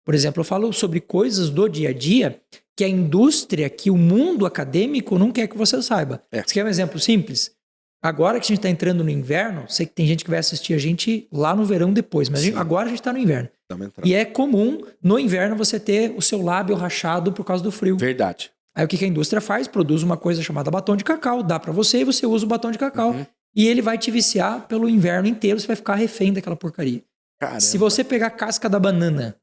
Por exemplo, eu falo sobre coisas do dia a dia que a indústria, que o mundo acadêmico não quer que você saiba. Você quer um exemplo simples? Agora que a gente está entrando no inverno, sei que tem gente que vai assistir a gente lá no verão depois, mas agora a gente está no inverno. E é comum, no inverno, você ter o seu lábio rachado por causa do frio. Verdade. Aí o que a indústria faz? Produz uma coisa chamada batom de cacau, dá para você e você usa o batom de cacau. E ele vai te viciar pelo inverno inteiro, você vai ficar refém daquela porcaria. Caramba. Se você pegar a casca da banana,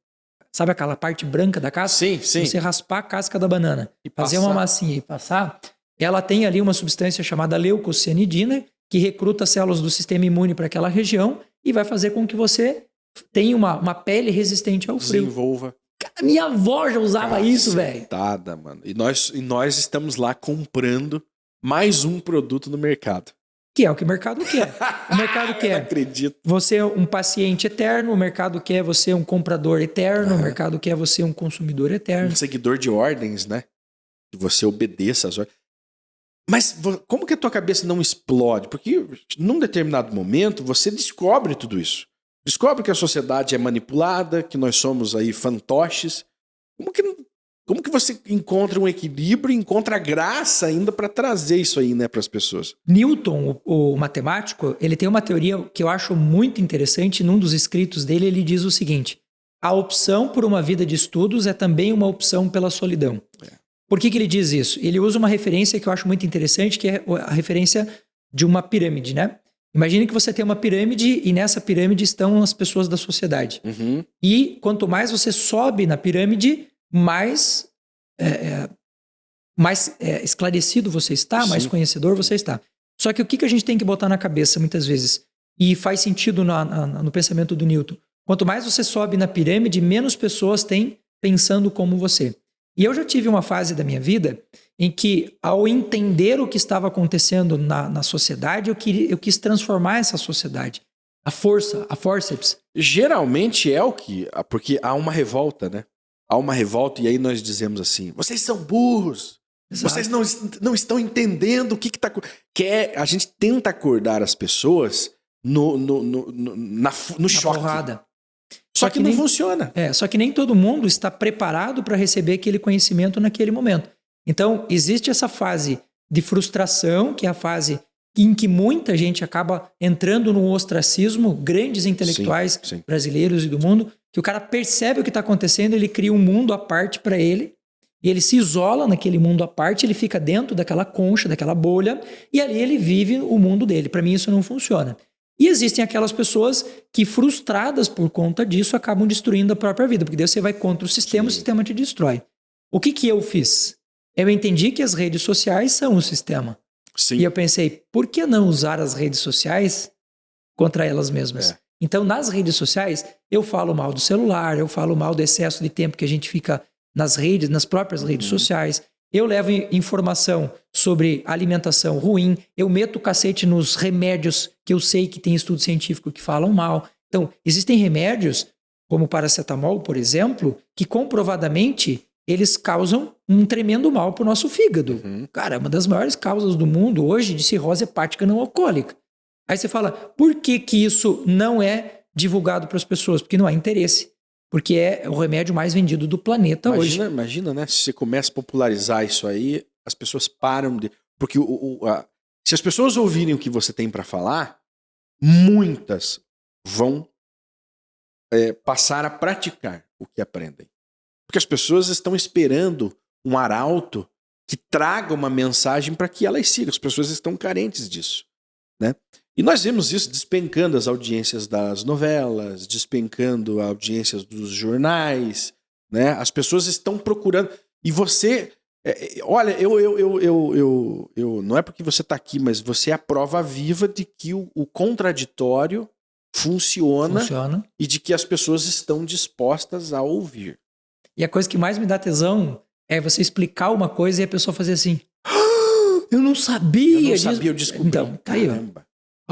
sabe aquela parte branca da casca? Sim. Você raspar a casca da banana, E fazer passar. uma massinha e passar, ela tem ali uma substância chamada leucocianidina, que recruta células do sistema imune para aquela região e vai fazer com que você tenha uma pele resistente ao frio. Desenvolva. Cara, minha avó já usava isso, velho. Cacetada, mano. E nós estamos lá comprando mais um produto no mercado. Que é o que o mercado quer. O mercado Eu quer não acredito. você é um paciente eterno, o mercado quer você um comprador eterno, o mercado quer você um consumidor eterno. Um seguidor de ordens, né? Que você obedeça às ordens. Mas como que a tua cabeça não explode? Porque num determinado momento você descobre tudo isso. Descobre que a sociedade é manipulada, que nós somos aí fantoches. Como que você encontra um equilíbrio, encontra graça ainda para trazer isso aí, né, para as pessoas? Newton, o matemático, ele tem uma teoria que eu acho muito interessante. Num dos escritos dele, ele diz o seguinte: a opção por uma vida de estudos é também uma opção pela solidão. Por que ele diz isso? Ele usa uma referência que eu acho muito interessante, que é a referência de uma pirâmide, né? Imagine que você tem uma pirâmide e nessa pirâmide estão as pessoas da sociedade. E quanto mais você sobe na pirâmide, mais esclarecido você está, mais conhecedor você está. Só que o que a gente tem que botar na cabeça muitas vezes, e faz sentido no pensamento do Newton, quanto mais você sobe na pirâmide, menos pessoas tem pensando como você. E eu já tive uma fase da minha vida em que, ao entender o que estava acontecendo na sociedade, eu quis transformar essa sociedade. A forceps. Geralmente é o que... Porque há uma revolta, né? Há uma revolta e aí nós dizemos assim, vocês são burros, Exato. vocês não estão entendendo o que está... A gente tenta acordar as pessoas no choque. Porrada. Só que não funciona. Só que nem todo mundo está preparado para receber aquele conhecimento naquele momento. Então, existe essa fase de frustração, que é a fase em que muita gente acaba entrando no ostracismo, grandes intelectuais brasileiros e do mundo, que o cara percebe o que está acontecendo, ele cria um mundo à parte para ele, e ele se isola naquele mundo à parte, ele fica dentro daquela concha, daquela bolha, e ali ele vive o mundo dele. Para mim isso não funciona. E existem aquelas pessoas que, frustradas por conta disso, acabam destruindo a própria vida, porque daí você vai contra o sistema te destrói. O que eu fiz? Eu entendi que as redes sociais são o sistema. E eu pensei, por que não usar as redes sociais contra elas mesmas? Então, nas redes sociais, eu falo mal do celular, eu falo mal do excesso de tempo que a gente fica nas redes, nas próprias redes sociais. Eu levo informação sobre alimentação ruim, eu meto o cacete nos remédios que eu sei que tem estudo científico que falam mal. Então, existem remédios, como o paracetamol, por exemplo, que comprovadamente eles causam um tremendo mal para o nosso fígado. Cara, uma das maiores causas do mundo hoje de cirrose hepática não alcoólica. Aí você fala, por que isso não é divulgado para as pessoas? Porque não há interesse. Porque é o remédio mais vendido do planeta hoje. Imagina, né? Se você começa a popularizar isso aí, as pessoas param de... Porque se as pessoas ouvirem o que você tem para falar, muitas vão passar a praticar o que aprendem. Porque as pessoas estão esperando um arauto que traga uma mensagem para que elas sigam. As pessoas estão carentes disso, né? E nós vemos isso despencando as audiências das novelas, despencando as audiências dos jornais, né? As pessoas estão procurando. E você... olha, eu não é porque você está aqui, mas você é a prova viva de que o contraditório funciona e de que as pessoas estão dispostas a ouvir. E a coisa que mais me dá tesão é você explicar uma coisa e a pessoa fazer assim... Eu não sabia disso. Eu descobri. Então, tá aí, ó.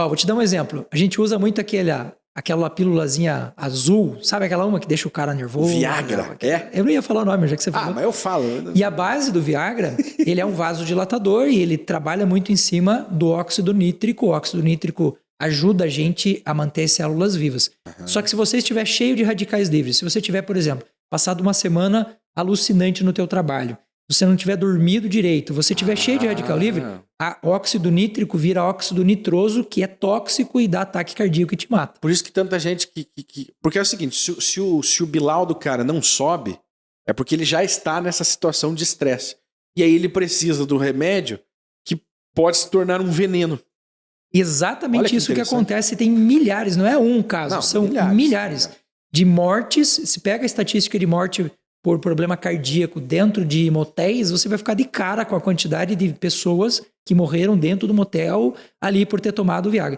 Vou te dar um exemplo. A gente usa muito aquela pílulazinha azul, sabe aquela uma que deixa o cara nervoso? Viagra, Eu não ia falar o nome, já que você falou. Mas eu falo. E a base do Viagra, ele é um vasodilatador e ele trabalha muito em cima do óxido nítrico. O óxido nítrico ajuda a gente a manter células vivas. Só que se você estiver cheio de radicais livres, se você tiver, por exemplo, passado uma semana alucinante no teu trabalho, se você não tiver dormido direito, você tiver cheio de radical livre, a óxido nítrico vira óxido nitroso, que é tóxico e dá ataque cardíaco e te mata. Por isso que tanta gente Porque é o seguinte, se o Bilal do cara não sobe, é porque ele já está nessa situação de estresse. E aí ele precisa do remédio que pode se tornar um veneno. Exatamente isso que acontece. Tem milhares, não é um caso, são milhares de mortes. Se pega a estatística de morte por problema cardíaco dentro de motéis, você vai ficar de cara com a quantidade de pessoas que morreram dentro do motel ali por ter tomado Viagra.